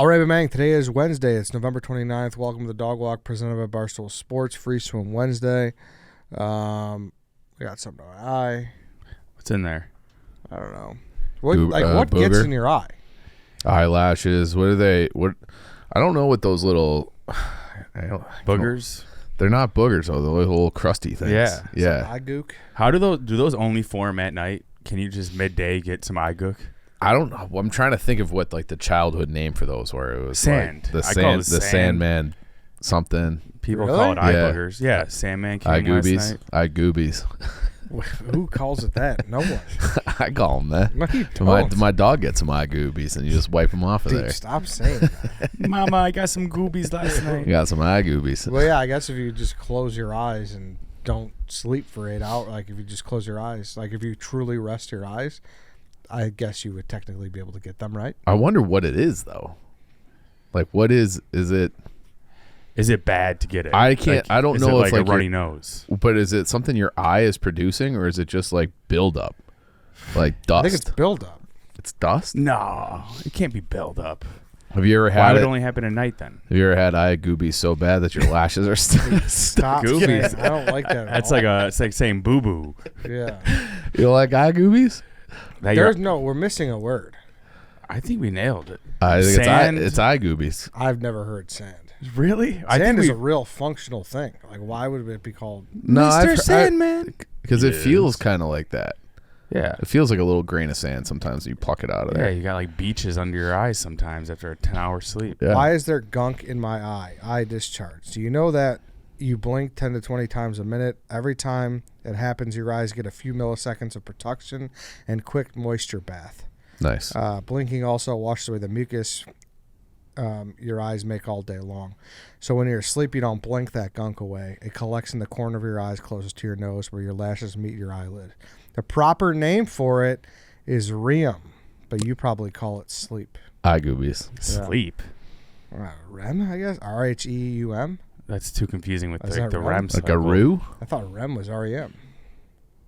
All right, man. Today is Wednesday. It's November 29th. Welcome to the Dog Walk presented by Barstool Sports. Free Swim Wednesday. We got something on my eye. What's in there? I don't know. What gets in your eye? Eyelashes. What are they? What? I don't know what those little Boogers? They're not boogers though. They're little crusty things. Yeah. Eye gook. How do those only form at night? Can you just midday get some eye gook? I don't know. I'm trying to think of what like the childhood name for those were. It was sand. Like the Sandman something. People Really? call it eye Yeah. boogers. Yeah, Sandman came Eye last Goobies. night. Eye Goobies. Who calls it that? No one. I call them that. No, you don't. My dog gets some eye Goobies, and you just wipe them off of Dude, there. stop saying that. Mama, I got some Goobies last night. You got some eye Goobies. Well, yeah, I guess if you just close your eyes and don't sleep for 8 hours, like if you just close your eyes, like if you truly rest your eyes, I guess you would technically be able to get them, right? I wonder what it is though. Like, what is it? Is it bad to get it? I can't. I don't is know it if like a like runny nose. But is it something your eye is producing, or is it just like buildup, like dust? I think it's buildup. It's dust. No, it can't be built up. Have you ever Why had would it? it only happen at night then? Have you ever had eye Goobies so bad that your lashes are stuck? Stop Goobies. saying. I don't like that. At That's all. it's like saying boo boo. Yeah. You don't like eye Goobies? We're missing a word. I think we nailed it. I think Sand. it's eye Goobies. I've never heard sand. Really? Sand is a real functional thing. Like, why would it be called? No, Mr. Sandman. Because it Yes. feels kind of like that. Yeah. It feels like a little grain of sand sometimes. You pluck it out of Yeah, there. you got like beaches under your eyes sometimes after a 10-hour sleep. Yeah. Why is there gunk in my eye? Eye discharge. Do you know that you blink 10 to 20 times a minute? Every time it happens, your eyes get a few milliseconds of protection and quick moisture bath. Nice. Blinking also washes away the mucus your eyes make all day long. So when you're asleep, you don't blink that gunk away. It collects in the corner of your eyes closest to your nose where your lashes meet your eyelid. The proper name for it is REM, but you probably call it sleep. Eye Goobies. Sleep. REM, I guess? RHEUM? That's too confusing with Is the that REM REM? Like a cycle. roo? I thought REM was REM.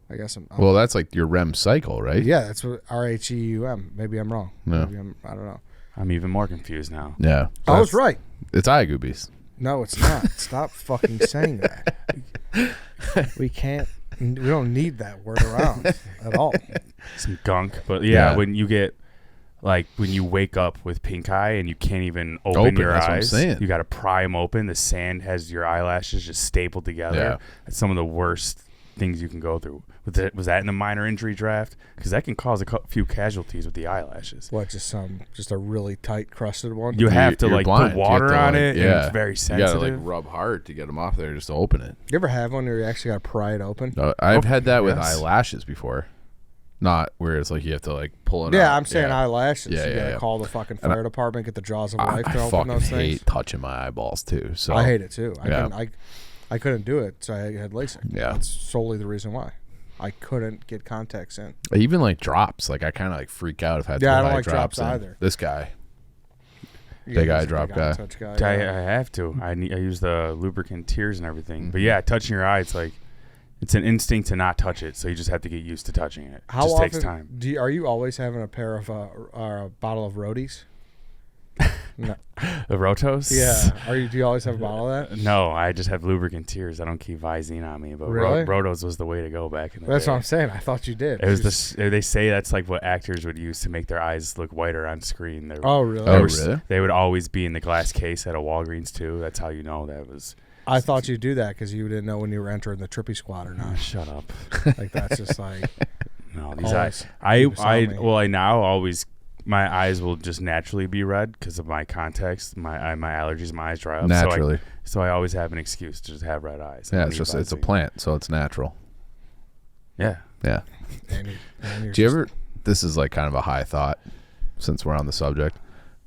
I guess I'm... Well, that's like your REM cycle, right? yeah, that's what RHEUM. Maybe I'm wrong. No. I don't know. I'm even more confused now. Yeah. I was right. It's eye Goobies. No, it's not. Stop fucking saying that. We don't need that word around at all. Some gunk. But yeah, Yeah. when you get, like, when you wake up with pink eye and you can't even open your that's what I'm eyes, saying. you got to pry them open. The sand has your eyelashes just stapled together. Yeah. That's some of the worst things you can go through. Was that in the minor injury draft? Because that can cause a few casualties with the eyelashes. What, just a really tight crusted one? You have to You're like blind. put You have water to, on like, it, yeah. and it's very You sensitive. gotta like rub hard to get them off there just to open it. You ever have one where you actually got to pry it open? I've had that with yes. eyelashes before. Not where it's like you have to like pull it out. Yeah, I'm saying eyelashes. Yeah, you yeah, gotta yeah. call the fucking And fire department, get the jaws of I life to open fucking those hate things. touching my eyeballs too. So I hate it too. Yeah. I couldn't do it, so I had LASIK. Yeah. That's solely the reason why. I couldn't get contacts in. even like drops, like I kind of like freak out if I have to Yeah, put I don't eye like drops in. either. This guy, You Big gotta eye use a drop guy. touch guy. I yeah. have to. I use the lubricant tears and everything. But Mhm. yeah, touching your eye, it's like it's an instinct to not touch it. So you just have to get used to touching it. How It just often takes time. are you always having a pair of or a bottle of roadies? No. The Rotos? Yeah. Do you always have a bottle of that? No, I just have lubricant tears. I don't keep Visine on me. But Really? Rotos was the way to go back in the That's day. what I'm saying. I thought you did. It was they say that's like what actors would use to make their eyes look whiter on screen. Oh, really? Oh, really? They would always be in the glass case at a Walgreens too. That's how you know that was. I thought you do that because you didn't know when you were entering the trippy squad or Oh, not. shut up. Like that's just like No, these always eyes. keep us on me. I now always my eyes will just naturally be red because of my contacts, my allergies. My eyes dry up Naturally. So I always have an excuse to just have red eyes. I Yeah, don't it's need just it's a Visine. plant, so it's natural. Yeah. Yeah. And you're Do you just- ever? This is like kind of a high thought, since we're on the subject.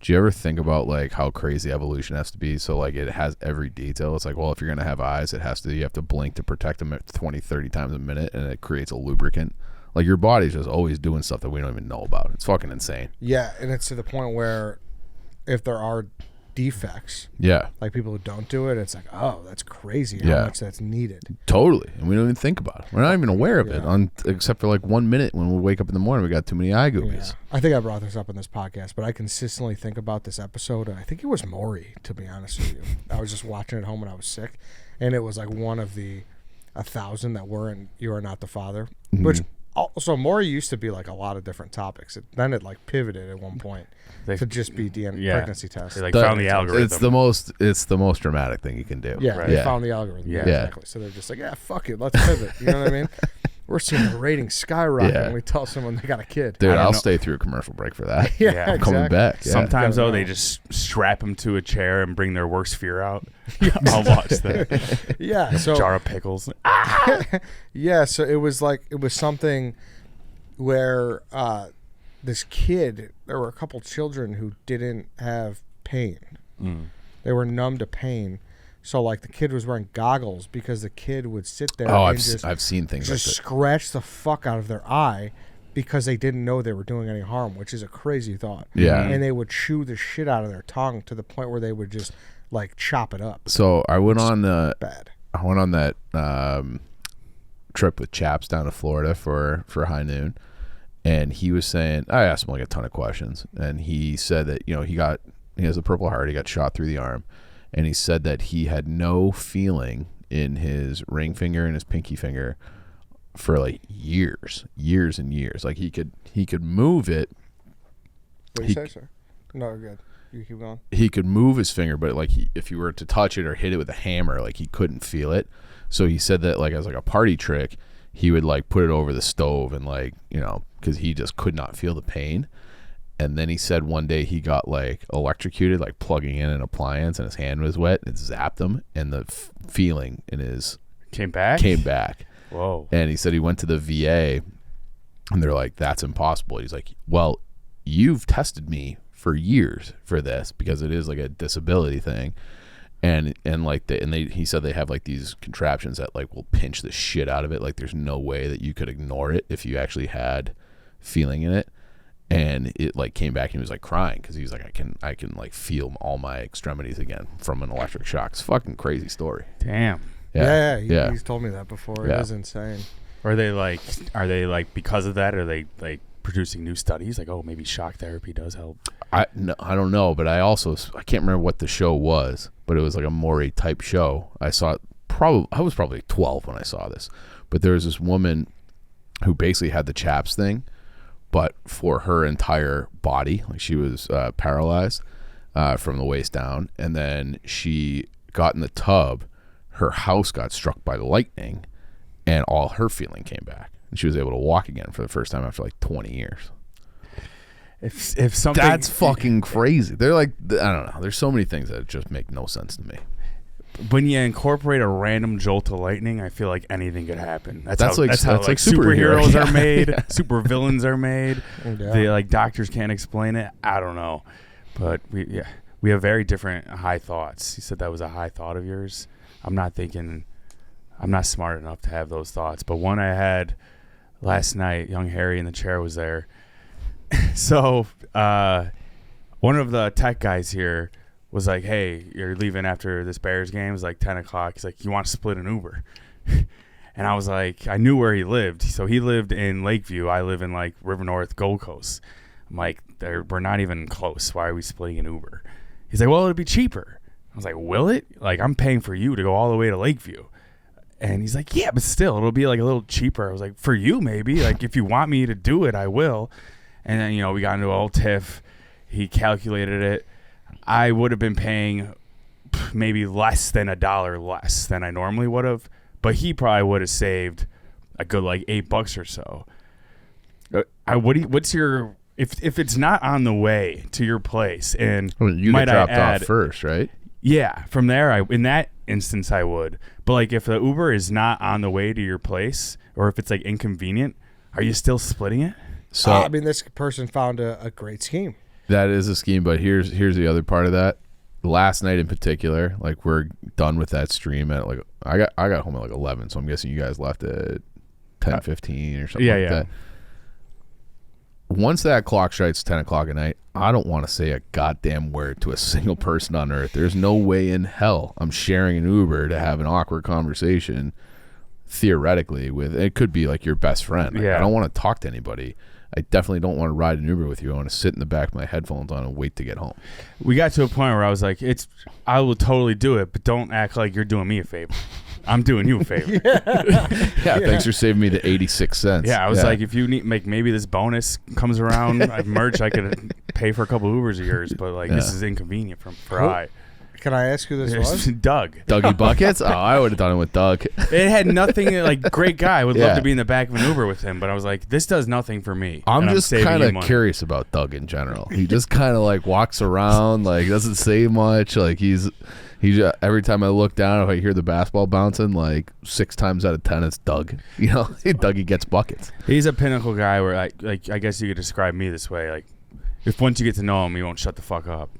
Do you ever think about like how crazy evolution has to be? So like it has every detail. It's like, well, if you're gonna have eyes, you have to blink to protect them at 20, 30 times a minute, and it creates a lubricant. Like your body's just always doing stuff that we don't even know about. It's fucking insane. Yeah, and it's to the point where if there are defects. Yeah. Like people who don't do it, it's like, oh, that's crazy how much that's needed. Totally. And we don't even think about it. We're not even aware of Yeah. it except for like 1 minute when we wake up in the morning. We got too many eye goobies. Yeah. I think I brought this up in this podcast, but I consistently think about this episode. I think it was Maury, to be honest with you. I was just watching it at home when I was sick, and it was like one of the 1,000 that weren't You Are Not the Father, which also Maury used to be like a lot of different topics. Then it like pivoted at one point to just be pregnancy tests. They like found the algorithm. It's the most dramatic thing you can do. Yeah, Right. they found the algorithm. Yeah. Exactly. So they're just like, yeah, fuck it, let's pivot. You know what I mean? We're seeing the ratings skyrocket when we tell someone they got a kid. Dude, I'll know. stay through a commercial break for that. Yeah, I'm coming exactly. back. Yeah. Sometimes, though, Yeah. they just strap them to a chair and bring their worst fear out. I'll watch that. Yeah. So Jar of pickles. yeah, so it was something where this kid, there were a couple children who didn't have pain. They were numb to pain. So like the kid was wearing goggles because the kid would sit there and I've seen things like just that. scratch the fuck out of their eye because they didn't know they were doing any harm, which is a crazy thought. Yeah. And they would chew the shit out of their tongue to the point where they would just like chop it up. So I went on Bad. that trip with Chaps down to Florida for High Noon, and he was saying, I asked him like a ton of questions, and he said that he has a Purple Heart, he got shot through the arm, and he said that he had no feeling in his ring finger and his pinky finger for like years and years. Like he could move it. What do you say, sir? No, good. You keep going. He could move his finger, but like if you were to touch it or hit it with a hammer, like he couldn't feel it. So he said that like as like a party trick, he would like put it over the stove and like, because he just could not feel the pain. And then he said one day he got like electrocuted, like plugging in an appliance, and his hand was wet. It zapped him, and the feeling in his Came back? Whoa. And he said he went to the VA, and they're like, "That's impossible." He's like, "Well, you've tested me for years for this because it is like a disability thing." And he said they have like these contraptions that like will pinch the shit out of it. Like there's no way that you could ignore it if you actually had feeling in it. And it like came back and he was like crying because he was like, I can like feel all my extremities again from an electric shock. It's a fucking crazy story. Damn. Yeah, he's told me that before. Yeah. It was insane. Are they like because of that, are they like producing new studies? Like, oh, maybe shock therapy does help. I don't know, but I can't remember what the show was, but it was like a Maury type show. I saw it I was probably 12 when I saw this, but there was this woman who basically had the Chaps thing, but for her entire body, like she was paralyzed from the waist down, and then she got in the tub, her house got struck by lightning, and all her feeling came back, and she was able to walk again for the first time after like 20 years. If something That's fucking crazy. They're like, I don't know. There's so many things that just make no sense to me. When you incorporate a random jolt of lightning, I feel like anything could happen. That's how like superheroes superhero. are made, Yeah. super villains are made. Yeah. They like doctors can't explain it. I don't know, but we have very different high thoughts. You said that was a high thought of yours. I'm not smart enough to have those thoughts, but one I had last night. Young Harry in the chair was there. So one of the tech guys here was like, hey, you're leaving after this Bears game. It was like 10 o'clock. He's like, you want to split an Uber? And I was like, I knew where he lived. So he lived in Lakeview. I live in like River North, Gold Coast. I'm like, we're not even close. Why are we splitting an Uber? He's like, well, it'll be cheaper. I was like, will it? Like, I'm paying for you to go all the way to Lakeview. And he's like, yeah, but still, it'll be like a little cheaper. I was like, for you, maybe. Like, if you want me to do it, I will. And then, we got into an old tiff. He calculated it. I would have been paying maybe less than $1 less than I normally would have. But he probably would have saved a good like $8 or so. What's your if it's not on the way to your place and You might get dropped I add, off first, right? Yeah, from there in that instance I would. But like if the Uber is not on the way to your place or if it's like inconvenient, are you still splitting it? So I mean, this person found a great scheme. that is a scheme, but here's the other part of that. Last night in particular, like we're done with that stream at like I got home at like 11, so I'm guessing you guys left at 10:15 or something yeah, like yeah. that. once that clock strikes 10 o'clock at night, I don't want to say a goddamn word to a single person on earth. There's no way in hell I'm sharing an Uber to have an awkward conversation, theoretically, with, it could be like your best friend. Like, Yeah. I don't want to talk to anybody. I definitely don't want to ride an Uber with you. I want to sit in the back with my headphones on and wait to get home. We got to a point where I was like, I will totally do it, but don't act like you're doing me a favor. I'm doing you a favor. Yeah, thanks for saving me the 86 cents. Yeah, I was like, if you need, maybe this bonus comes around, merch, I could pay for a couple Ubers of yours, but like this is inconvenient for I. Can I ask who this was? Doug. Dougie Buckets? Oh, I would have done it with Doug. It had nothing, like, great guy. I would love to be in the back of an Uber with him, but I was like, this does nothing for me. I'm just kind of curious about Doug in general. He just kind of like walks around, like doesn't say much. Like he's every time I look down, if I hear the basketball bouncing, like 6 times out of 10 it's Doug. You know, Dougie gets buckets. He's a pinnacle guy where, like I guess you could describe me this way. Like, if once you get to know him, he won't shut the fuck up.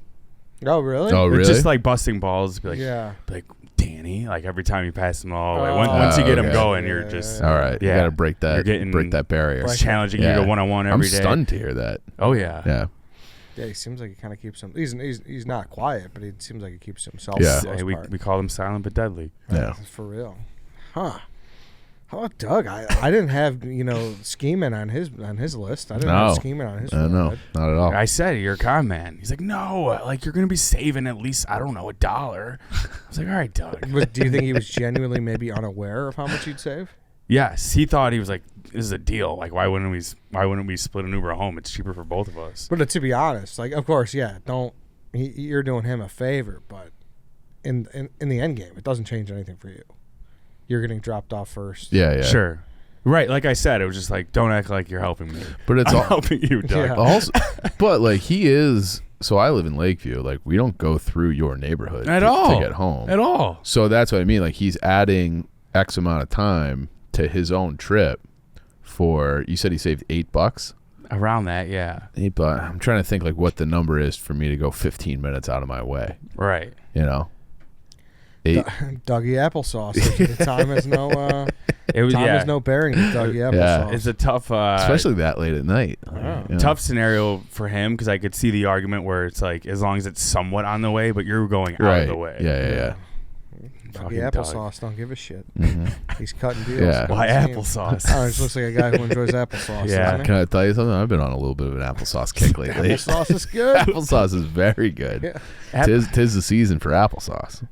Oh, really? Oh, really? It's just like busting balls. Be like, yeah. Be like, Danny, like every time you pass him all the way. Once you get him going, you're just all right. Yeah. You got to break that barrier. It's challenging you to one-on-one every day. I'm stunned to hear that. Oh yeah. Yeah. Yeah, he seems like he kind of keeps him. He's not quiet, but he seems like he keeps himself. Yeah. For the most part. We call him silent but deadly. Yeah. For real. Huh. How about Doug? I didn't have scheming on his list. I didn't have scheming on his. No, not at all. I said you're a con man. He's like, no, like you're gonna be saving at least $1. I was like, all right, Doug. Do you think he was genuinely maybe unaware of how much he'd save? Yes, he thought he was like, this is a deal. Like, why wouldn't we split an Uber home? It's cheaper for both of us. But to be honest, like, of course, yeah, you're doing him a favor, but in the end game, it doesn't change anything for you. You're getting dropped off first. Yeah. Sure. Right, like I said, it was just like, don't act like you're helping me. But it's I'm helping you, Doug. Yeah. also, but like he is. So I live in Lakeview. Like we don't go through your neighborhood At to all. get home. At all. So that's what I mean. Like he's adding X amount of time to his own trip. For you said he saved $8. Around that, yeah. $8. I'm trying to think like what the number is for me to go 15 minutes out of my way. Right. You know. 8. Dougie Applesauce. The time has no. There's no bearing with Dougie Applesauce. It's a tough, especially that late at night. Tough scenario for him because I could see the argument where it's like as long as it's somewhat on the way, but you're going out of the way. Yeah. Dougie Applesauce don't give a shit. Mm-hmm. He's cutting deals. Yeah. Why applesauce? Oh, he looks like a guy who enjoys applesauce. Yeah. Can I tell you something? I've been on a little bit of an applesauce kick lately. Applesauce is good. Applesauce is very good. Yeah. Tis the season for applesauce.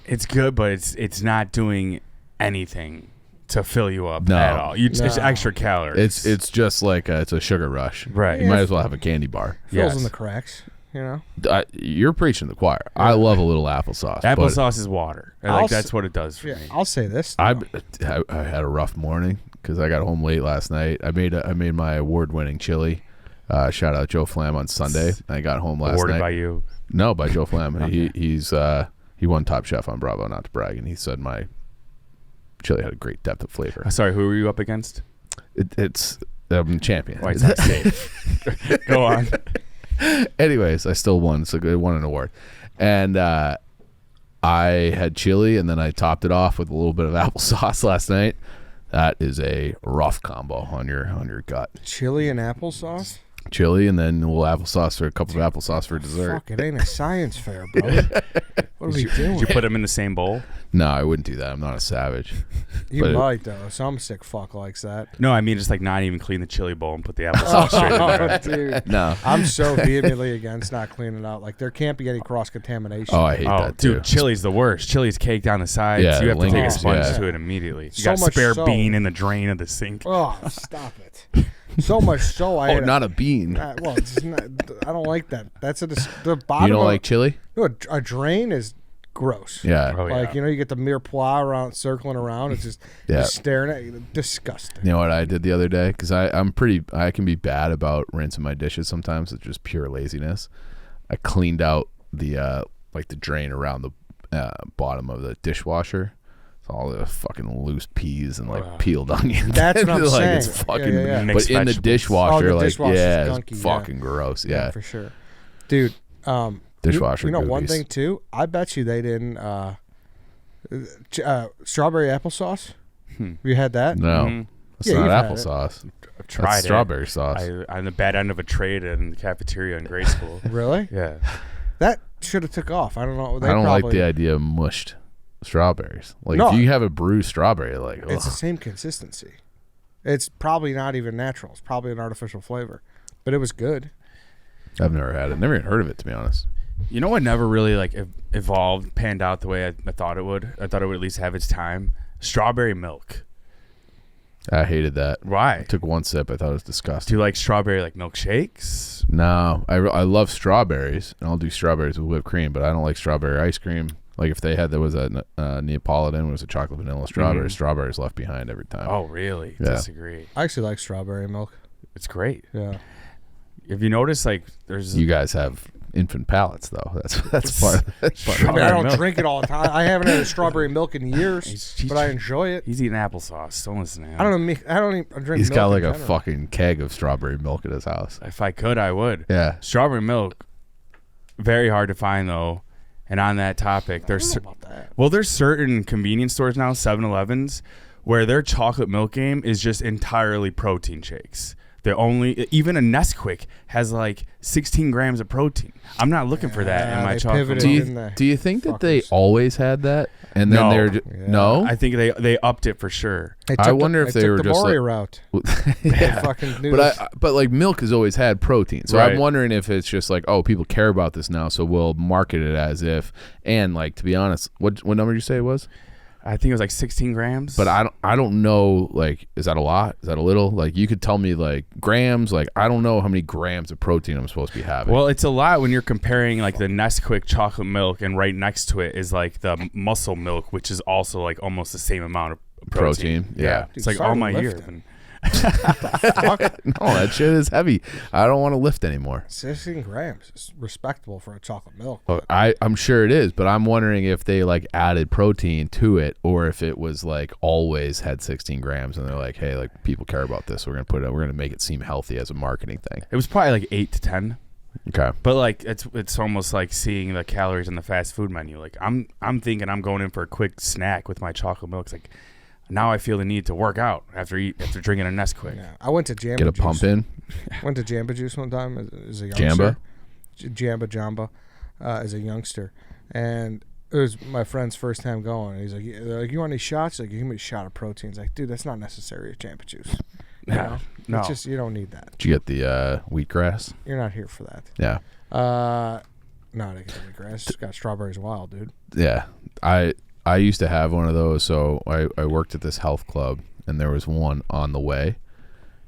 It's good, but it's not doing anything to fill you up at all. It's extra calories. It's just like it's a sugar rush. Right. You might as well have a candy bar. Fills in the cracks. You're preaching to the choir. I love a little applesauce. Applesauce is water. That's what it does for me. I'll say this. I had a rough morning because I got home late last night. I made my award-winning chili. Shout out Joe Flam on Sunday. I got home last night. Awarded by you? No, by Joe Flam. Okay. He won Top Chef on Bravo, not to brag, and he said my chili had a great depth of flavor. Sorry, who were you up against? It's champion. Why is that safe? Go on. Anyways, I still won, so I won an award. And I had chili, and then I topped it off with a little bit of applesauce last night. That is a rough combo on your gut. Chili and applesauce? Chili, and then a little applesauce for a couple of applesauce for dessert. Fuck, it ain't a science fair, bro. What are we doing? Did you put them in the same bowl? No, I wouldn't do that. I'm not a savage. You might, though. Some sick fuck likes that. No, I mean just like not even clean the chili bowl and put the applesauce straight in there. Dude. No. I'm so vehemently against not cleaning out. Like, there can't be any cross-contamination. Oh, I hate that, too. Dude, chili's the worst. Chili's caked on the sides. Yeah, you have to take a sponge yeah. to it immediately. You So got a much spare so- bean in the drain of the sink. Oh, stop it. So much so I not a bean. well, it's not, I don't like that. That's the bottom. You don't like chili? No, a drain is gross. Yeah. Oh, Like, you get the mirepoix around, circling around. It's just staring at you. Disgusting. You know what I did the other day? Because I can be bad about rinsing my dishes sometimes. It's just pure laziness. I cleaned out the the drain around the bottom of the dishwasher. It's all the fucking loose peas and peeled onions. That's what I'm saying. It's fucking. Yeah. But Mixed in the vegetables. dishwasher, the dishwasher's gunky, it's fucking gross. Yeah, for sure, dude. Dishwasher. You know one Goobies. thing too. I bet you they didn't. Strawberry applesauce. Have you had that? No. Mhm. It's Yeah, not you've had applesauce. I've tried That's it. strawberry sauce. I'm the bad end of a trade in the cafeteria in grade school. Really? Yeah. That should have took off. I don't know. I don't like the idea of mushed strawberries. Like No. if you have a bruised strawberry, like It's the ugh. same consistency. It's probably not even natural. It's probably an artificial flavor, but it was good. I've never had it. Never even heard of it, to be honest. You know what never really like evolved, panned out the way I thought it would? I thought it would at least have its time. Strawberry milk. I hated that. Why? I took one sip. I thought it was Do disgusting. you like strawberry like milkshakes? No, I love strawberries, and I'll do strawberries with whipped cream, but I don't like strawberry ice cream. Like if they had, there was a Neapolitan, was a chocolate vanilla strawberry. Mhm. Strawberries left behind every time. Oh, really? Yeah. Disagree. I actually like strawberry milk. It's great. Yeah. If you notice, like, there's You guys have infant palates, though. That's part. That's part. I mean, I don't milk. drink it all the time. I haven't had a strawberry milk in years, He's- but I enjoy it. He's eating applesauce. Don't listen to him. I don't know. I don't even drink. He's milk got in like a general. fucking keg of strawberry milk at his house. If I could, I would. Yeah. Strawberry milk, very hard to find though. And on that topic, I there's don't know about that. there's certain convenience stores now, 7-Elevens, where their chocolate milk game is just entirely protein shakes. Even a Nesquik has like 16 grams of protein. I'm not looking for that in Yeah, my they chocolate pivoted milk. in the Do you think that they fuckers. always had that, and then No. they're Yeah. no? I think they upped it for sure. They I took wonder if they were took the just Maury like- route. Yeah. Fucking knew But like milk has always had protein, so Right. I'm wondering if it's just like, oh, people care about this now, so we'll market it as if. And like, to be honest, what number did you say it was? I think it was like 16 grams. But I don't know, like, is that a lot? Is that a little? Like, you could tell me like grams. Like, I don't know how many grams of protein I'm supposed to be having. Well, it's a lot when you're comparing like the Nesquik chocolate milk, and right next to it is like the muscle milk, which is also like almost the same amount of protein. Yeah. It's Dude, like start all my year. lifting. No, that shit is heavy. I don't want to lift anymore. 16 grams. It's respectable for a chocolate milk. Well, I'm sure it is, but I'm wondering if they like added protein to it, or if it was like always had 16 grams, and they're like, hey, like people care about this, so we're gonna make it seem healthy as a marketing thing. It was probably like 8 to 10. Okay. But like it's almost like seeing the calories on the fast food menu. Like I'm thinking I'm going in for a quick snack with my chocolate milk. It's like now I feel the need to work out after drinking a Nesquik. Yeah. I went to Jamba Get a Juice. pump in. Went to Jamba Juice one time as a youngster. Jamba? Jamba, as a youngster. And it was my friend's first time going. He's like, they're like, you want any shots? Like, give me a shot of protein. He's like, dude, that's not necessary at Jamba Juice. You know? No. It's just, you don't need that. Did you get the wheatgrass? You're not here for that. Yeah. No, I didn't get any grass. Just got strawberries wild, dude. Yeah. I used to have one of those, so I worked at this health club, and there was one on the way,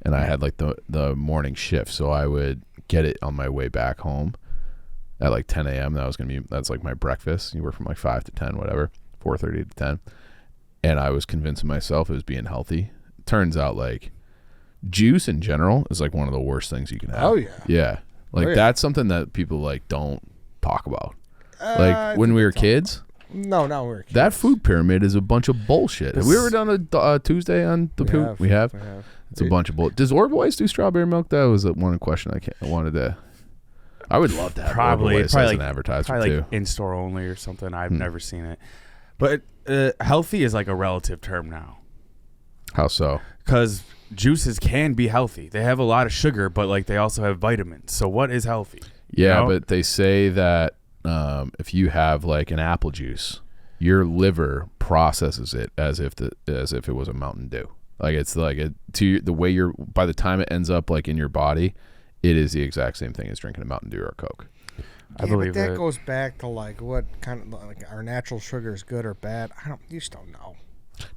and I had like the morning shift, so I would get it on my way back home at like 10 a.m. That's like my breakfast. You work from like 5 to 10, whatever, 4:30 to 10, and I was convincing myself it was being healthy. Turns out like juice in general is like one of the worst things you can have. Oh, yeah. Yeah. Like Oh, yeah. that's something that people like don't talk about. I Like when think we were that's all- kids. No, we were kids. That food pyramid is a bunch of bullshit. Have we ever done a Tuesday on the We poop? have. We have. We have. It's a bunch of bullshit. Does Orboys do strawberry milk? That was one question I wanted to. I would love to have Probably Orboys as an like advertiser probably too. like in store only or something. I've never seen it. But healthy is like a relative term now, How so? because juices can be healthy. They have a lot of sugar, but like they also have vitamins. So what is healthy? Yeah, know? but they say that if you have like an apple juice, your liver processes it as if it was a Mountain Dew. Like it's like the way by the time it ends up like in your body, it is the exact same thing as drinking a Mountain Dew or a Coke. I believe but that it. goes back to like what kind of like our natural sugar is good or bad. You just don't know.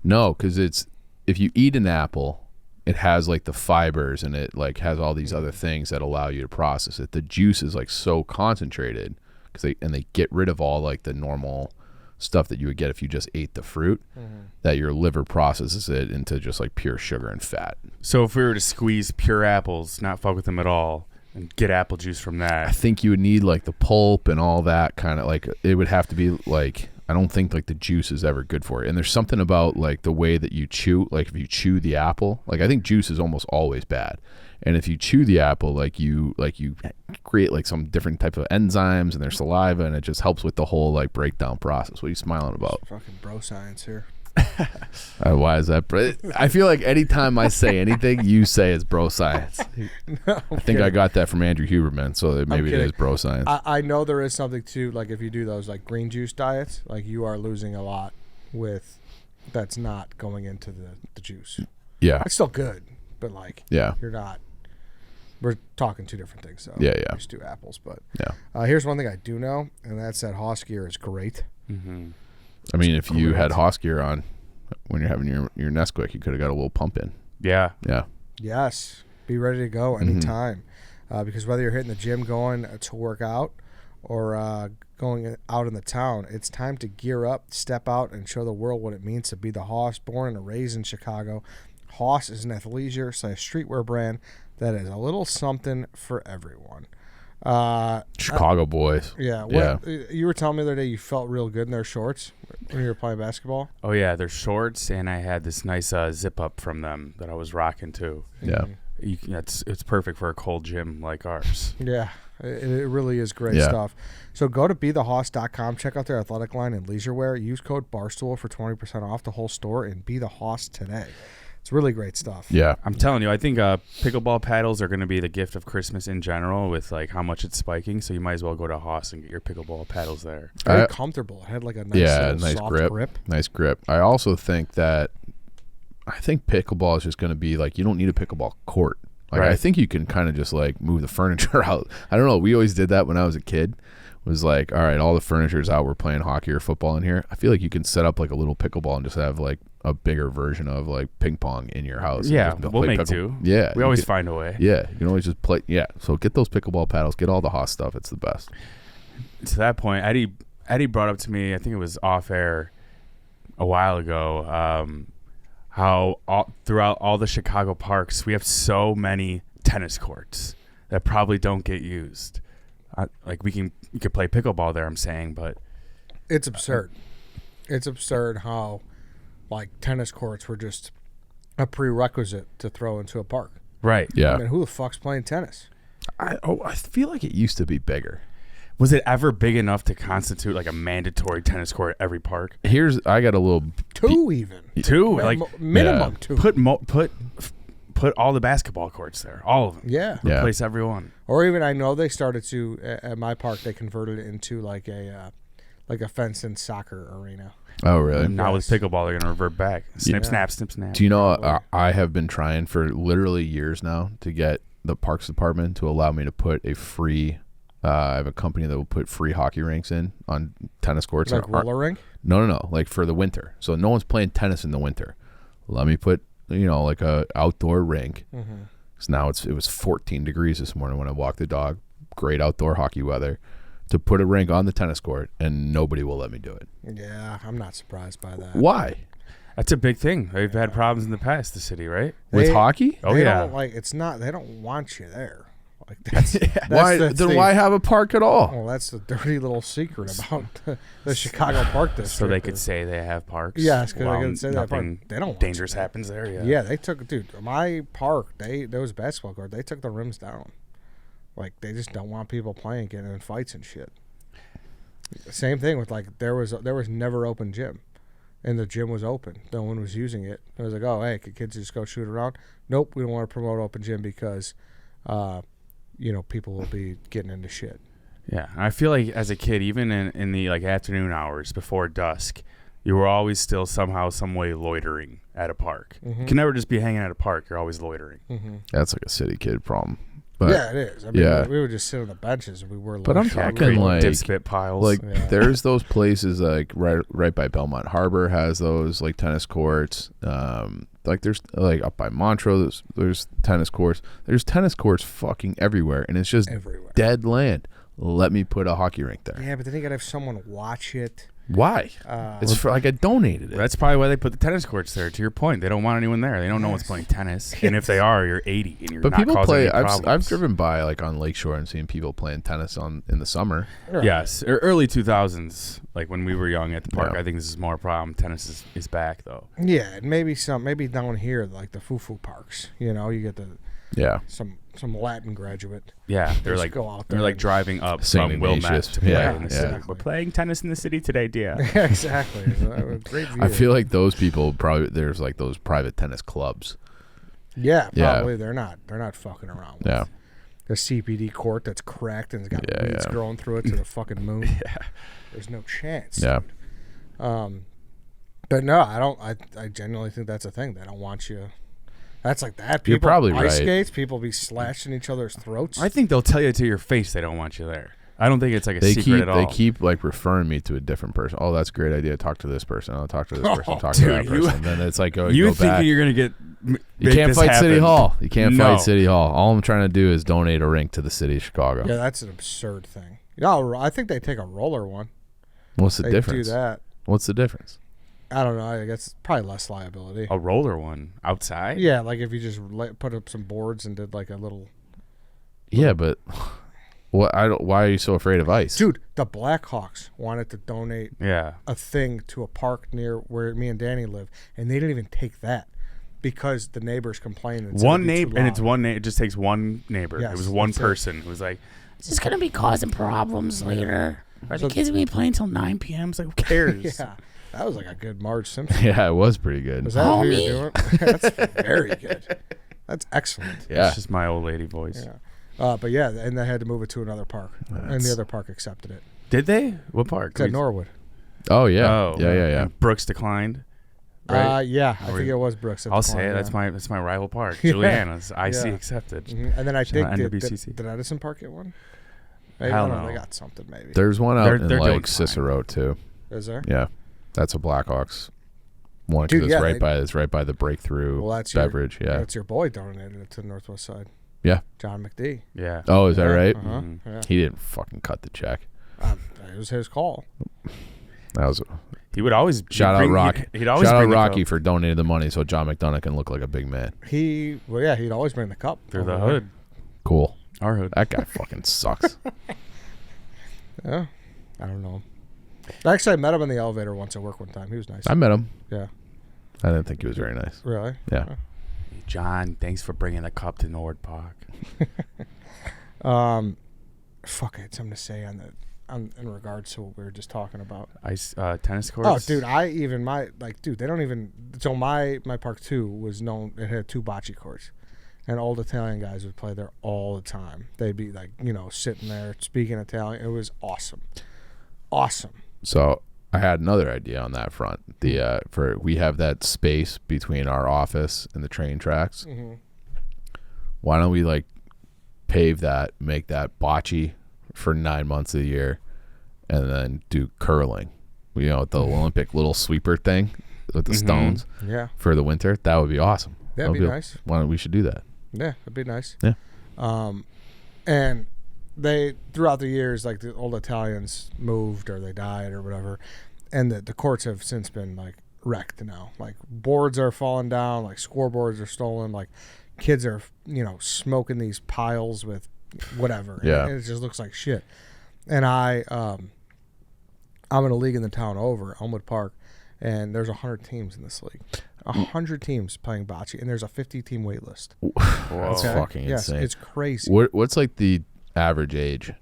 No, because if you eat an apple, it has like the fibers and it like has all these other things that allow you to process it. The juice is like so concentrated because they get rid of all like the normal stuff that you would get if you just ate the fruit, that your liver processes it into just like pure sugar and fat. So if we were to squeeze pure apples, not fuck with them at all, and get apple juice from I that, think you would need like the pulp and all that kind of like it would have to be like I don't think like the juice is ever good for it. And there's something about like the way that you chew, like if you chew the apple, like I think juice is almost always bad. And if you chew the apple, like you create like some different type of enzymes in their saliva, and it just helps with the whole like breakdown process. What are you smiling about? Fucking bro science here. Why is that? I feel like anytime I say anything, you say it's bro science. No, I think I got that from Andrew Huberman, so maybe it kidding. is bro science. I know there is something too, like if you do those like green juice diets, like you are losing a lot with that's not going into the juice. Yeah. It's still good, but like Yeah. you're not. We're talking two different things, so Yeah. just do apples. But Yeah. here's one thing I do know, and that's that Haas gear is great. Mm-hmm. I mean, if you had Correct. Haas gear on when you're having your Nesquik, you could have got a little pump in. Yeah. Yeah. Yes, be ready to go anytime, because whether you're hitting the gym, going to work out, or going out in the town, it's time to gear up, step out, and show the world what it means to be the Haas. Born and raised in Chicago, Haas is an athleisure / streetwear brand that is a little something for everyone. Chicago boys. Yeah. You were telling me the other day you felt real good in their shorts when you were playing basketball. Oh yeah, they're shorts, and I had this nice zip up from them that I was rocking too. Yeah. It's perfect for a cold gym like ours. Yeah, it really is great Yeah. stuff. So go to BeTheHoss.com, check out their athletic line and leisure wear. Use code Barstool for 20% off the whole store, and be the Hoss today. It's really great stuff. Yeah. I'm telling you, I think pickleball paddles are going to be the gift of Christmas in general with like how much it's spiking. So you might as well go to Haas and get your pickleball paddles there. Very comfortable. It had like a nice, nice soft grip. Nice grip. I also think pickleball is just going to be like, you don't need a pickleball court. Like Right. I think you can kind of just like move the furniture out. I don't know. We always did that when I was a kid. Was like, all right, all the furniture's out. We're playing hockey or football in here. I feel like you can set up like a little pickleball and just have like a bigger version of like ping pong in your house. Yeah, and just we'll play make two. Yeah. We always find a way. Yeah. You can always just play. Yeah. So get those pickleball paddles. Get all the hot stuff. It's the best. To that point, Eddie brought up to me, I think it was off air a while ago, how throughout all the Chicago parks, we have so many tennis courts that probably don't get used. Like you could play pickleball there, I'm saying, but It's absurd. It's absurd how like tennis courts were just a prerequisite to throw into a park. right. Yeah. I mean, who the fuck's playing tennis? I feel like it used to be bigger. Was it ever big enough to constitute like a mandatory tennis court at every park? I got a little. Two even. Two, like Minimum Yeah. two. put all the basketball courts there, all of them. Yeah. Yeah. Replace everyone. Or even I know they started to at my park. They converted it into like a fenced-in soccer arena. Oh, really? Now with Yes. pickleball, they're gonna revert back. Snip, Yeah. snap, snip, snap. Do you know Probably. I have been trying for literally years now to get the parks department to allow me to put a free. I have a company that will put free hockey rinks in on tennis courts. Like roller rink. No, like for the winter. So no one's playing tennis in the winter. Let me put like a outdoor rink. Mm-hmm. So now it was 14 degrees this morning when I walked the dog. Great outdoor hockey weather. To put a rink on the tennis court, and nobody will let me do it. Yeah, I'm not surprised by that. Why? That's a big thing. They've had problems in the past, the city, right? With They- hockey? Oh They yeah. don't, like it's not. They don't want you there. Like that's, Why? that's Then the- why have a park at all? Well, that's the dirty little secret about the Chicago Park District. So they could is- say they have parks. Yes, because while they could say that park. nothing They don't want dangerous you there. happens there. Yeah. Yeah, they took my park. There was a basketball court. They took the rims down. Like they just don't want people playing, getting in fights and shit. Same thing with like there was never open gym, and the gym was open. No one was using it. It was like, oh hey, could kids just go shoot around? Nope, we don't want to promote open gym because, people will be getting into shit. Yeah, I feel like as a kid, even in the like afternoon hours before dusk, you were always still somehow, some way loitering at a park. Mhm. You can never just be hanging at a park. You're always loitering. Mm-hmm. That's like a city kid problem. But Yeah, it is. I mean, yeah. we would just sit on the benches and we were. But I'm loitering. talking Create like- dipspit piles. like Yeah. there's those places like right by Belmont Harbor has those like tennis courts. Like there's like up by Montreux there's tennis courts. There's tennis courts fucking everywhere, and it's just everywhere. dead land. Let me put a hockey rink there. Yeah, but then you gotta have someone watch it. Why? It's for like I donated it. That's probably why they put the tennis courts there. To your point, they don't want anyone there. They don't know one's playing tennis, and if they are, you're 80 and you're But not people causing play. any I've problems. driven by like on Lakeshore and seen people playing tennis in the summer. Yes, early 2000s, like when we were young at the park. Yeah. I think this is more a problem. Tennis is back though. Yeah, and maybe down here like the foo-foo parks. You get Yeah. some some Latin graduate. Yeah, they're just like go out they're there like and- driving up Sing from Wilmette Ignatius. to play Yeah, in the yeah. city. We're playing tennis in the city today, dear. Yeah, exactly. Great view. I feel like those people probably there's like those private tennis clubs. Yeah, Yeah. probably they're not fucking around with Yeah. a CPD court that's cracked and it's got Yeah, weeds yeah. growing through it to the fucking moon. Yeah. There's no chance. Yeah. But no, I don't. I genuinely think that's a thing. They don't want you. That's like that. People, You're probably ice right. skates. People be slashing each other's throats. I think they'll tell you to your face they don't want you there. I don't think it's like a secret at all. They keep like referring me to a different person. Oh, that's a great idea. Talk to this person. I'll talk to this person. Oh, Talk to that dude, you- person. And then it's like, oh, you go thinking back. you're gonna get? You can't fight City Hall. You can't No. fight City Hall. All I'm trying to do is donate a rink to the city of Chicago. Yeah, that's an absurd thing. No, I think they take a roller one. What's the They difference? do that. What's the difference? I don't know. I guess probably less liability. A roller one outside. Yeah, like if you just put up some boards and did like a little. Yeah, but what? Why are you so afraid of ice? Dude, the Blackhawks wanted to donate Yeah. a thing to a park near where me and Danny live, and they didn't even take that because the neighbors complained. and said One it'd be too neighbor, and it's loud. one neighbor. It just takes one neighbor. Yes, it was one that's it. person who was like, Is this going to be causing problems later? Are So- the kids going to be playing till 9 p.m.? "It's like who cares?" Yeah, that was like a good Marge Simpson. Yeah, it was pretty good. Was that who Homie. you're doing? That's very good. That's excellent. Yeah. It's just my old lady voice. Yeah. But yeah, and they had to move it to another park, and That's- the other park accepted it. Did they? What park? It's at Norwood. Oh yeah. Oh, Yeah. and Brooks declined. Right. Yeah, I Or- think it was Brooks. At I'll the say point, it. yeah. That's my rival park. Yeah. Juliana's IC Yeah. accepted. Mhm. And then I Shout out think NWCC. did Edison Park get one? Maybe, Hell I don't know. no. They got something maybe. There's one out They're in doing like fine. Cicero too. Is there? Yeah, that's a Blackhawks one Dude, because yeah, it's right by the Breakthrough Well, that's beverage. Yeah. That's your boy donated it to the Northwest Side. Yeah. John McD. Yeah. Oh, is that right? Uh-huh. Mhm. Yeah. He didn't fucking cut the check. It was his call. That was He would always shout out Rocky. He'd always Shout out bring the Rocky cup for donating the money so John McDonough can look like a big man. He'd always bring the cup through the over there. hood. Cool. Our hood. That guy fucking sucks. Yeah, I don't know. Actually, I met him in the elevator once at work one time. He was nice. I met him. Yeah, I didn't think he was very nice. really. Yeah. John, thanks for bringing the cup to Nord Park. Fuck, I had something to say in regards to what we were just talking about. Ice tennis courts. Oh, dude, they don't even. So my park too was known. It had 2 bocce courts, and old Italian guys would play there all the time. They'd be like, sitting there speaking Italian. It was awesome, awesome. So I had another idea on that front. We have that space between our office and the train tracks. Mm-hmm. Why don't we like pave that, make that bocce for 9 months of the year, and then do curling? The Olympic little sweeper thing with the stones Yeah, for the winter. That would be awesome. that'd be nice. Why don't we should do that? Yeah, that'd be nice. Yeah. And they throughout the years, like the old Italians moved or they died or whatever, and the courts have since been like wrecked now. Like boards are falling down, like scoreboards are stolen, like kids are smoking these piles with whatever. Yeah. And it just looks like shit. And I'm in a league in the town over Elmwood Park, and there's 100 teams in this league. 100 teams playing bocce, and there's a 50-team wait list. That's fucking Yes, insane. it's crazy. What's like the average age?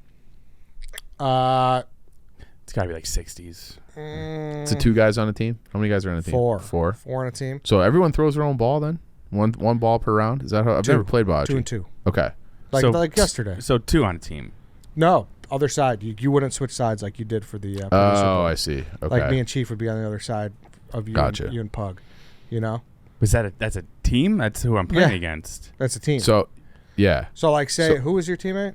It's got to be like 60s. It's the 2 guys on a team. How many guys are on a team? 4. Four. 4 on a team. So everyone throws their own ball then? One ball per round? Is that how? I've 2. never played bocce. 2 and 2. Okay. Like yesterday. So 2 on a team. No, other side. You wouldn't switch sides like you did for the producer Oh, bowl. I see. Okay. Like me and Chief would be on the other side of you, Gotcha. you and Pug. Was that's a team? That's who I'm playing Yeah. against. That's a team. So, yeah. So like, say, So- who was your teammate?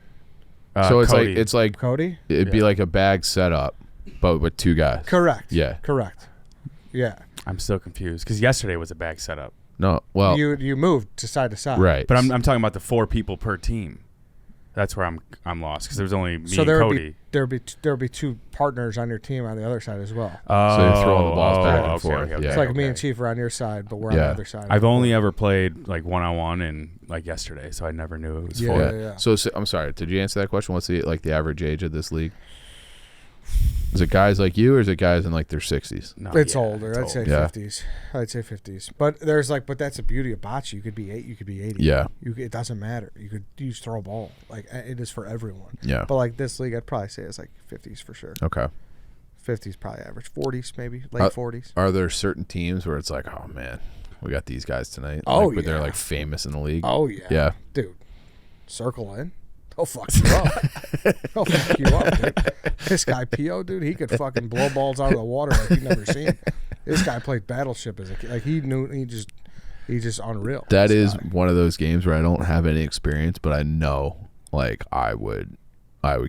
So it's Cody. like Cody? it'd be Yeah. like a bag setup, but with 2 guys. Correct. Yeah. Correct. Yeah. I'm still confused because yesterday was a bag setup. No. Well. You moved to side. Right. But I'm talking about the 4 people per team. That's where I'm lost because there was only me So and there Cody. would be 2 partners on your team on the other side as well. Oh, So you're throwing the balls back and okay, forth. okay, okay, Yeah. It's like okay. me and Chief are on your side, but we're on Yeah. the other side. I've only ever played like 1-on-1 and like yesterday, so I never knew it was Yeah. 4. Yeah. So I'm sorry. Did you answer that question? What's the average age of this league? Is it guys like you, or is it guys in like their 60s? No, It's yeah, older. I'd it's say old. Yeah. 50s. I'd say 50s. But but that's the beauty of bocce. You could be 8, you could be 80. Yeah. It doesn't matter. You just throw a ball. Like, it is for everyone. Yeah. But like this league, I'd probably say it's like 50s for sure. Okay. 50s probably average. 40s maybe, late 40s. Are there certain teams where it's like, oh man, we got these guys tonight? Oh, like, where they're yeah. like famous in the league. Oh yeah. Yeah. Dude, circle in. He'll fuck you up. He'll fuck you up, dude. This guy P.O., dude, he could fucking blow balls out of the water like you've never seen. This guy played Battleship as a kid. Like he's just unreal. That this is guy. one of those games where I don't have any experience, but I know like I would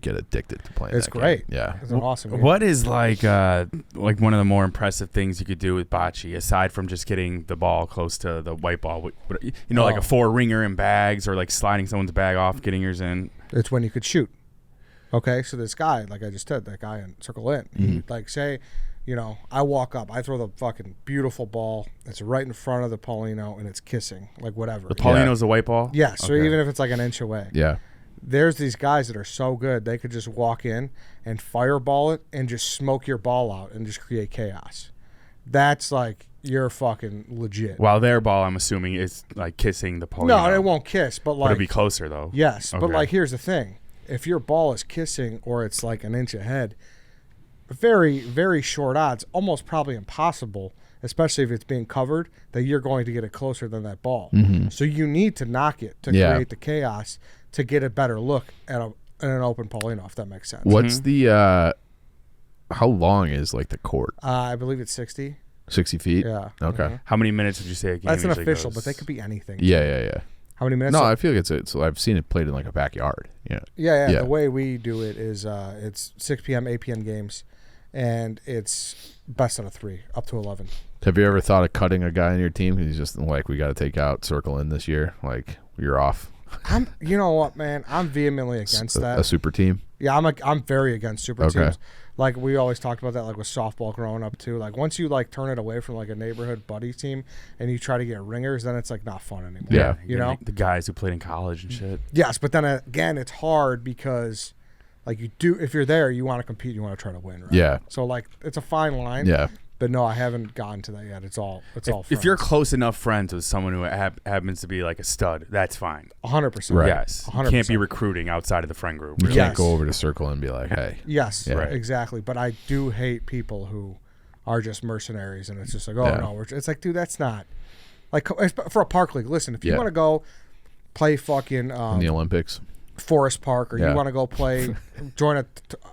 get addicted to playing. It's that great. Game. Yeah. It's an awesome game. What is like one of the more impressive things you could do with bocce, aside from just getting the ball close to the white ball? Like a 4-ringer in bags, or like sliding someone's bag off, getting yours in. It's when you could shoot. Okay, so this guy, like I just said, that guy in circle in, he, like say, I walk up, I throw the fucking beautiful ball. It's right in front of the Paulino, and it's kissing, like whatever. The Paulino's the white ball? Yeah, so Okay. even if it's like an inch away. Yeah. There's these guys that are so good, they could just walk in and fireball it and just smoke your ball out and just create chaos. That's like, you're fucking legit. While their ball, I'm assuming, is like kissing the Paulino. No, it won't kiss, but But like. it'll be closer, though. Yes, but Okay. like here's the thing. If your ball is kissing or it's like an inch ahead, very, very short odds, almost probably impossible, especially if it's being covered, that you're going to get it closer than that ball. So you need to knock it to Yeah. create the chaos to get a better look at an open Paulino, if that makes sense. What's the how long is like the court? I believe it's 60. 60 feet? Yeah. Okay. Mhm. How many minutes would you say a game That's an usually official, goes? but they could be anything. Yeah. How many minutes? No, I feel like it's I've seen it played in like a backyard. Yeah. Yeah. Yeah. The way we do it is it's 6 p.m., 8 p.m. games, and it's best out of 3, up to 11. Have you ever thought of cutting a guy on your team because he's just like, we got to take out circle in this year? Like, you're off. You know what, man? I'm vehemently against that. A super team? Yeah, I'm very against super Okay. teams. Like we always talked about that, like with softball growing up too. Like once you like turn it away from like a neighborhood buddy team and you try to get ringers, then it's like not fun anymore. Yeah. you know. The guys who played in college and shit. Yes, but then again, it's hard because like if you're there, you want to compete, you want to try to win, right? Yeah. So like it's a fine line. Yeah. But no, I haven't gotten to that yet. It's all If you're close enough friends with someone who happens to be like a stud, that's fine. 100%. Right. Yes. You 100%. can't be recruiting outside of the friend group. You Really. Yeah. can't go over to circle and be like, hey. Yes, Yeah. Right. exactly. But I do hate people who are just mercenaries, and it's just like, oh Yeah. no, it's like, dude, that's not like for a park league. Listen, if you Yeah. want to go play fucking In the Olympics. Forest Park, or Yeah. you want to go play, join a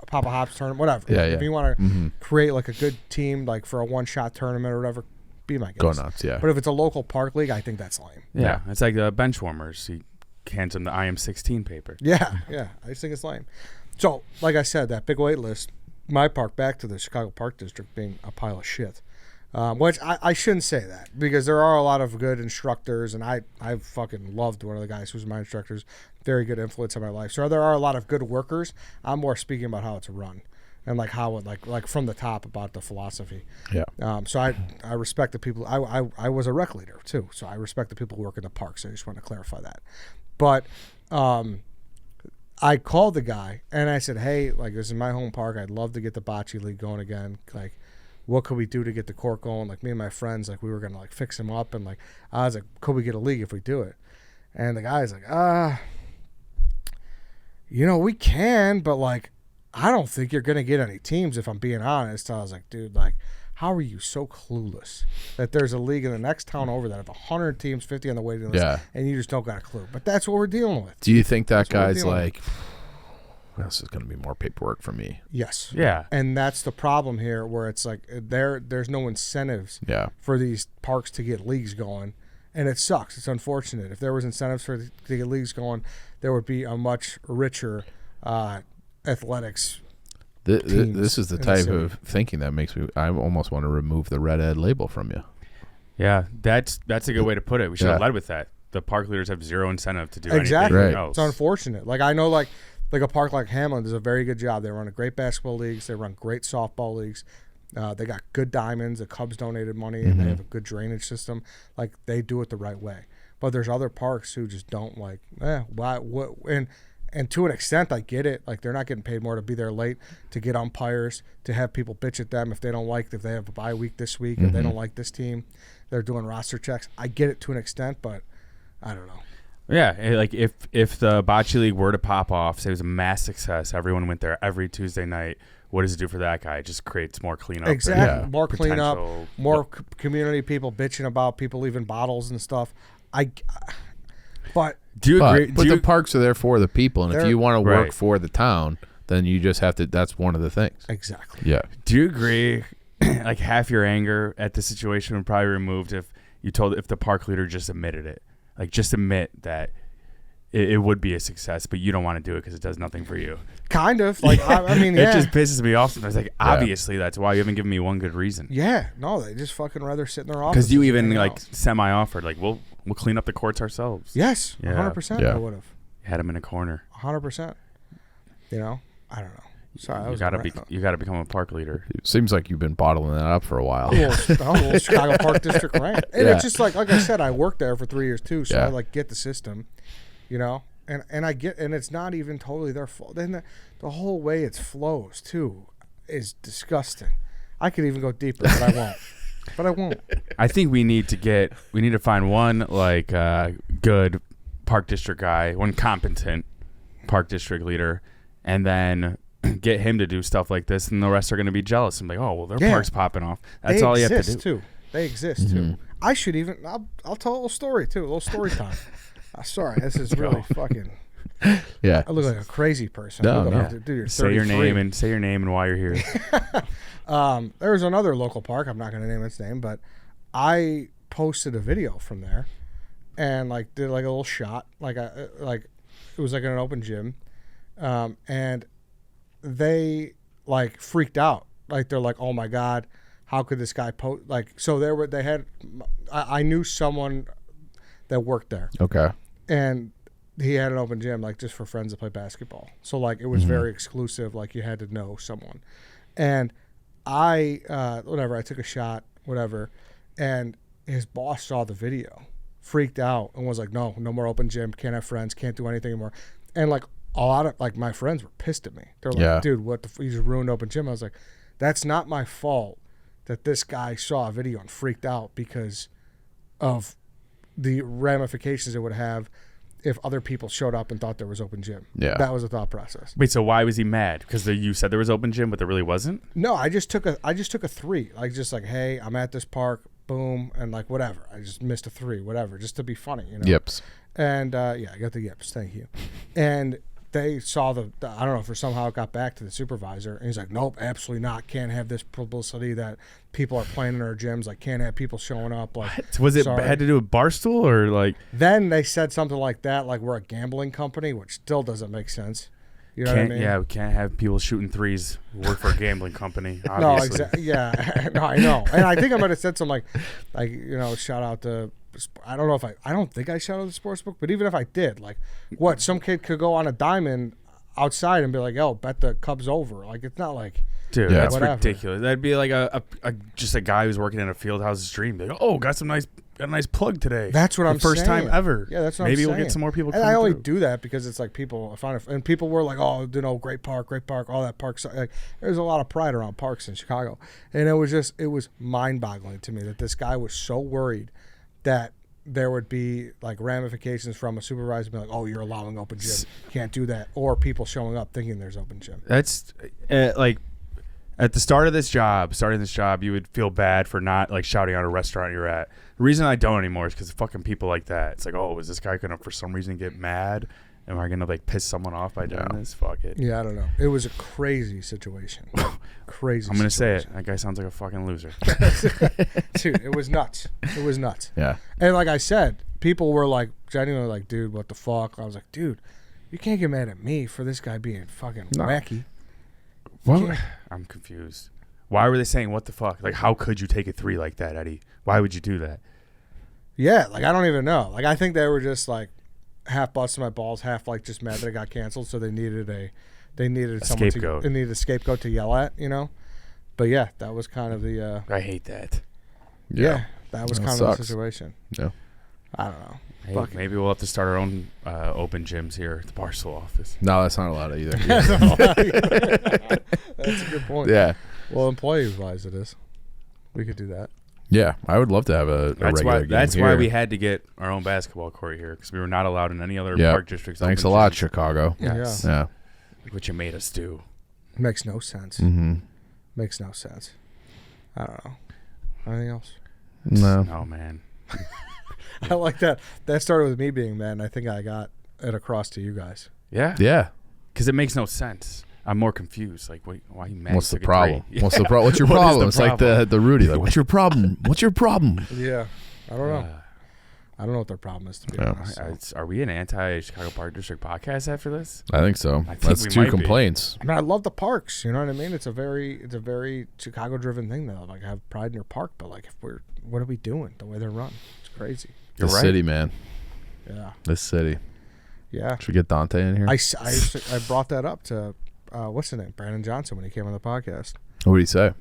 Papa Hops tournament, whatever. Yeah, If yeah. you want to Mhm. create like a good team, like for a one-shot tournament or whatever, be my guest. Go nuts, yeah. But if it's a local park league, I think that's lame. Yeah. It's like the bench warmers. He hands them the IM16 paper. Yeah, I just think it's lame. So, like I said, that big wait list, my park, back to the Chicago Park District being a pile of shit. Which I shouldn't say that, because there are a lot of good instructors, and I fucking loved one of the guys who's my instructors, very good influence in my life. So there are a lot of good workers. I'm more speaking about how it's run and like how it like from the top about the philosophy. Yeah. So I respect the people. I was a rec leader too, so I respect the people who work in the parks. I just want to clarify that. But I called the guy and I said, hey, like this is my home park. I'd love to get the bocce league going again. Like, what could we do to get the court going? Like me and my friends, like we were gonna like fix him up, and like I was like, could we get a league if we do it? And the guy's like, we can, but like I don't think you're gonna get any teams if I'm being honest. I was like, dude, like how are you so clueless that there's a league in the next town over that have 100 teams, 50 on the waiting list, Yeah. and you just don't got a clue? But that's what we're dealing with. Do you think that That's what we're guy's dealing with. like, well, this is going to be more paperwork for me? Yes. Yeah. And that's the problem here, where it's like there's no incentives Yeah. for these parks to get leagues going, and it sucks. It's unfortunate. If there was incentives to get leagues going, there would be a much richer athletics. Teams This is the in the type city. of thinking that makes me, I almost want to remove the red ed label from you. Yeah. That's a good way to put it. We should have Yeah. led with that. The park leaders have zero incentive to do Exactly. anything Right. else. It's unfortunate. Like I know, like a park like Hamlin does a very good job. They run a great basketball leagues. They run great softball leagues. They got good diamonds. The Cubs donated money, and they have a good drainage system. Like they do it the right way. But there's other parks who just don't like. Why? What? And to an extent, I get it. Like, they're not getting paid more to be there late, to get umpires, to have people bitch at them if they don't like, if they have a bye week this week, if they don't like this team. They're doing roster checks. I get it to an extent, but I don't know. Yeah, like if the Bocce League were to pop off, say it was a mass success, everyone went there every Tuesday night, what does it do for that guy? It just creates more cleanup. Exactly. More cleanup, more community people bitching about people leaving bottles and stuff. But do you agree? But the parks are there for the people, and if you want to work right. for the town, then you just have to. That's one of the things. Exactly. Yeah. Do you agree? Like half your anger at the situation would probably be removed if the park leader just admitted it. Like, just admit that it would be a success, but you don't want to do it because it does nothing for you. Kind of. Like, I mean, It just pisses me off sometimes. Like, obviously, that's why you haven't given me one good reason. Yeah. No, they just fucking rather sit in their office. Because you even, like, semi-offered, like, we'll clean up the courts ourselves. Yes. 100% I would have. Had him in a corner. 100%. You know? I don't know. Sorry, you gotta become a park leader. It seems like you've been bottling that up for a while. A little Chicago Park District rant. And it's just like I said, I worked there for 3 years too, so I like get the system, you know. And I get, and it's not even totally their fault. Then the whole way it flows too is disgusting. I could even go deeper, but I won't. I think we need to find one like good park district guy, one competent park district leader, and then get him to do stuff like this, and the rest are going to be jealous and be like, oh, well, their park's popping off. That's all you have to do. Too. They exist too. I should even. I'll tell a little story too. A little story time. Sorry, this is really fucking. Yeah. I look like a crazy person. No. Dude, you're 33. Say your name and why you're here. There's another local park. I'm not going to name its name, but I posted a video from there, and like did like a little shot, like it was like in an open gym, and they like freaked out. Like they're like, oh my God, how could this guy post? Like, so I knew someone that worked there. Okay. And he had an open gym, like just for friends that play basketball. So like it was very exclusive. Like you had to know someone. And I took a shot, whatever. And his boss saw the video, freaked out, and was like, no more open gym. Can't have friends. Can't do anything anymore. And like a lot of like my friends were pissed at me. They're like, dude, what the you just ruined open gym. I was like, that's not my fault that this guy saw a video and freaked out because of the ramifications it would have if other people showed up and thought there was open gym. Yeah. That was the thought process. Wait, so why was he mad? Because you said there was open gym, but there really wasn't? No, I just took a 3. Like just like, hey, I'm at this park, boom, and like whatever. I just missed a 3, whatever, just to be funny, you know. Yips. And I got the yips, thank you. And they saw I don't know if somehow it got back to the supervisor, and he's like, nope, absolutely not. Can't have this publicity that people are playing in our gyms. Like, can't have people showing up. Like, what? Was it had to do with Barstool or like? Then they said something like that, like we're a gambling company, which still doesn't make sense. You know what I mean? Yeah, we can't have people shooting threes who work for a gambling company. Obviously. No, exactly. Yeah, no, I know. And I think I might have said something like you know, shout out to. I don't know if I don't think I shouted the sports book, but even if I did, like, what, some kid could go on a diamond outside and be like, "Yo, bet the Cubs over." Like, it's not like, dude, that's whatever. ridiculous. That'd be like just a guy who's working in a field house's dream. Like, oh, got a nice plug today. That's what I'm saying. First time ever. Yeah, that's what Maybe I'm saying. we'll get some more people. And I only do that because it's like people find it, and people were like, "Oh, you know, great park, all that park." Like, there's a lot of pride around parks in Chicago, and it was mind-boggling to me that this guy was so worried that there would be like ramifications from a supervisor being like, "Oh, you're allowing open gym, can't do that," or people showing up thinking there's open gym. That's like at the starting this job, you would feel bad for not like shouting out a restaurant you're at. The reason I don't anymore is because fucking people like that. It's like, oh, is this guy gonna for some reason get mad? Am I gonna like piss someone off by doing this? Fuck it. Yeah, I don't know. It was a crazy situation. Crazy. I'm gonna say it. That guy sounds like a fucking loser. Dude, it was nuts. It was nuts. Yeah. And like I said, people were like genuinely like, dude, what the fuck? I was like, dude, you can't get mad at me for this guy being fucking wacky. What? I'm confused. Why were they saying what the fuck? Like, how could you take a 3 like that, Eddie? Why would you do that? Yeah, like I don't even know. Like I think they were just like half busting my balls, half like just mad that it got canceled, so they needed someone scapegoat. They needed a scapegoat to yell at, you know. But yeah, that was kind of the. I hate that. Yeah, that was kind of sucks. the situation. Yeah. I don't know. Hey, Fuck. maybe we'll have to start our own open gyms here at the Barstool office. No, that's not allowed either. That's a good point. Yeah. Well, employee-wise, it is. We could do that. Yeah, I would love to have a regular game That's here. why we had to get our own basketball court here, because we were not allowed in any other park districts. Thanks a open lot, gyms. Chicago. Yes. Yeah. What you made us do. Makes no sense. Mm-hmm. Makes no sense. I don't know. Anything else? No. Oh, man. I like that. That started with me being mad, and I think I got it across to you guys. Yeah. Yeah. Because it makes no sense. I'm more confused. Like, why are you mad? What's you the took a problem? three? What's the problem? What's your What is problem? the It's like the Rudy. Like, what's your problem? What's your problem? Yeah. I don't know. I don't know what their problem is, to be Yeah. honest. So. Are we an anti-Chicago Park District podcast after this? I think so. I think That's we 2 might be. complaints. I mean, I love the parks. You know what I mean? It's a very Chicago-driven thing, though. Like, I have pride in your park, but like, what are we doing? The way they're run, it's crazy. You're This right. city, man. Yeah. This city. Yeah. Should we get Dante in here? I brought that up to what's his name, Brandon Johnson, when he came on the podcast. What did he say?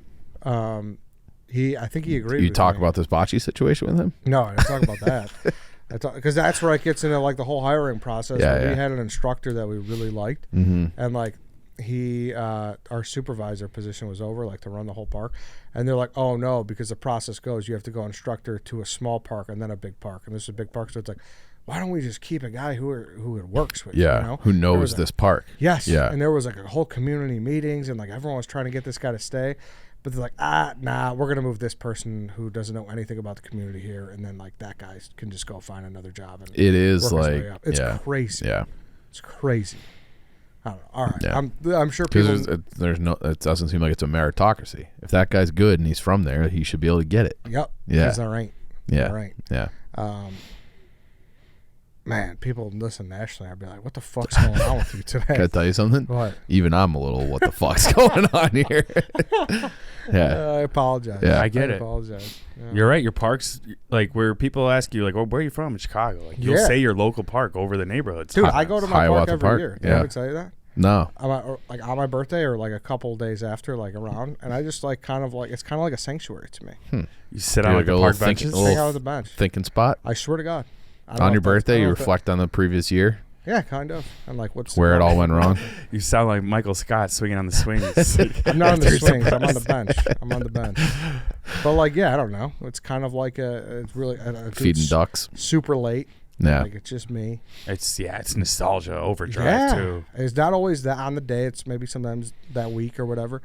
I think he agreed. You with talk me. about this Bocce situation with him? No, I didn't talk about that. Because that's where it gets into like the whole hiring process. Yeah, where yeah. We had an instructor that we really liked, Mm-hmm. and like our supervisor position was over, like to run the whole park, and they're like, oh no, because the process goes, you have to go instructor to a small park and then a big park, and this is a big park, so it's like, why don't we just keep a guy who it works with? Yeah. you know? Who There knows was this park? Yes. Yeah. And there was like a whole community meetings, and like everyone was trying to get this guy to stay. But they're like, nah, we're going to move this person who doesn't know anything about the community here. And then like that guy can just go find another job. And It is work his like, way up. It's yeah. crazy. Yeah. It's crazy. I don't know. All right. Yeah. I'm sure people. Because it doesn't seem like it's a meritocracy. If that guy's good and he's from there, he should be able to get it. Yep. Yeah. Because there ain't. Yeah. There ain't. Yeah. Man, people listen nationally. I'd be like, what the fuck's going on with you Can today? I tell you something? What? Even I'm a little, what the fuck's going on here? Yeah. I apologize. Yeah. I get it. apologize. Yeah. You're right. Your parks, like where people ask you, like, well, where are you from in Chicago? Like, you'll Yeah. say your local park over the neighborhoods. Dude, I go to my park Hiawatha every Park? year. Did I Yeah. ever tell you that? No. Like on my birthday or like a couple days after, like around, and I just like it's kind of like a sanctuary to me. You sit You're on like the a park little thinking- benches. a little Hang out at the bench. Thinking spot? I swear to God. I don't On know your if that's- I birthday, don't you know if that- reflect on the previous year, Yeah, kind of. And like what's where it all went wrong. You sound like Michael Scott swinging on the swings. I'm not on the swings. I'm on the bench. I'm on the bench. But like, yeah, I don't know. It's kind of like it's really Feeding it's ducks. super late. Yeah. Like it's just me. It's nostalgia overdrive Yeah. too. It's not always that on the day. It's maybe sometimes that week or whatever.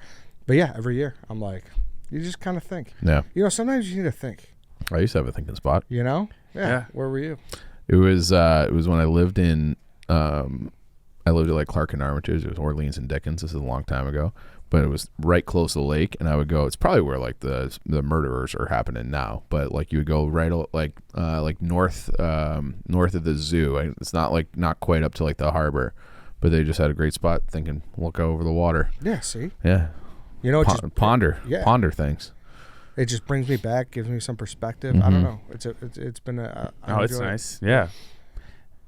But yeah, every year I'm like, you just kind of think. Yeah. You know, sometimes you need to think. I used to have a thinking spot. You know? Yeah. Where were you? It was when I lived in I lived at like Clark and Armitage. It was Orleans and Dickens. This is a long time ago, but it was right close to the lake. And I would go. It's probably where like the murderers are happening now. But like you would go right like north of the zoo. It's not quite up to like the harbor, but they just had a great spot. Thinking look over the water. Yeah. See. Yeah. You know, it just Ponder things. it just brings me back, gives me some perspective. I Mhm. don't know. It's been a. I Oh, it's enjoy it. nice. Yeah.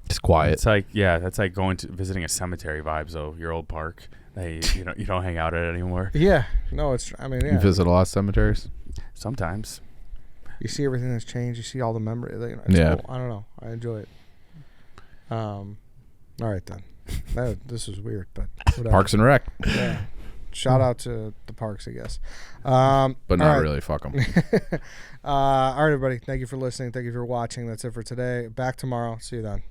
It's quiet. It's like that's like going to visiting a cemetery vibes though. Your old park. You don't hang out at it anymore. Yeah. No, it's. I mean, You yeah. visit a lot of cemeteries. Sometimes. You see everything that's changed. You see all the memory. You know, it's Yeah. cool. I don't know. I enjoy it. All right then. This is weird, but whatever. Parks and Rec, Yeah. Shout out to the parks, I guess. but all not right. really. Fuck them. All right, everybody. Thank you for listening. Thank you for watching. That's it for today. Back tomorrow. See you then.